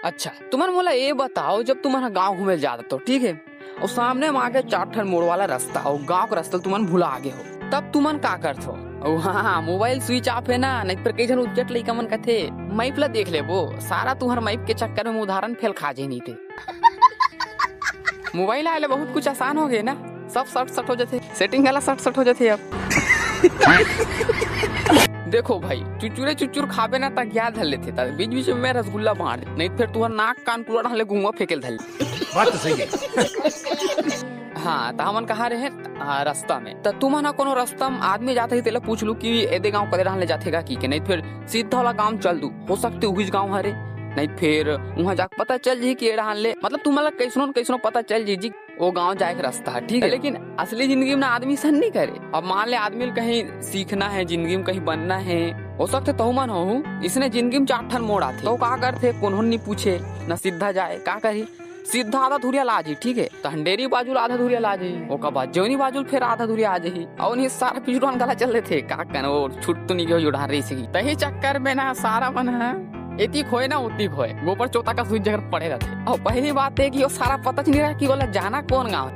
अच्छा तुम्हारा मोला ये बताओ, जब तुम्हारा गांव घूमे जाता तो ठीक है, और सामने में आगे 4 ठन मोड़ वाला रास्ता और गांव का रास्ता तुमन भूला आगे हो, तब तुमन का करत हो? और हाँ, मोबाइल स्विच ऑफ है ना, नहीं पर कई जन उज्जट लइका मन कथे मैप ला देख ले वो सारा तुम्हार मैप के चक्कर में उदाहरण फेल खा जे नहीं थे। मोबाइल आए बहुत कुछ आसान हो गए ना, सब सट हो जाते, सेटिंग वाला सट हो जाते अब। देखो भाई, चुचुर खाबे ना तक याद धर लेते, बीच बीच में रसगुल्ला बांट, नहीं फिर तुम्हारा नाक कान पूरा ढले घुमा फेंकेल धल। बात तो सही है। हाँ तो हमन कहा रहे रास्ता में, तो तुम ना कोनो रास्ता में आदमी जाते ही तेला पूछ लू कि एदे गांव कदे रहले जाथेगा की के, नहीं फिर सीधा वाला गांव चल दू, हो सकते उहिज गांव हरे, नहीं फिर वहाँ जाके पता चल जी कि एड़ा ले, मतलब तुम्हारा कैसनो पता चल जी वो गांव जाए का रास्ता है, ठीक है। लेकिन असली जिंदगी में आदमी सन नहीं करे। अब मान ले आदमी कहीं सीखना है, जिंदगी में कहीं बनना है, हो सकते तो मन हो इसने जिंदगी में 4 ठन मोड़ आते, तो का करते कोनो नहीं पूछे न सीधा जाए, का करी सीधा आधा धुरिया ला जी, ठीक है, तो हंडेरी बाजू आधा धुरिया ला जी, ओका बाद जौनी बाजू फिर आधा धुरिया आ जाही, और नहीं सारा पिछड़न गला चल रहे थे, का कहना वो छुट तो नहीं गयो उड़ा रही सी, तही चक्कर में ना सारा मन है एती खोए ना उती खोए, गोपर चौथा का स्विच जगह पड़े रहते। और पहली बात है कि वो सारा पता नहीं रहा कि बोला जाना कौन गाँव।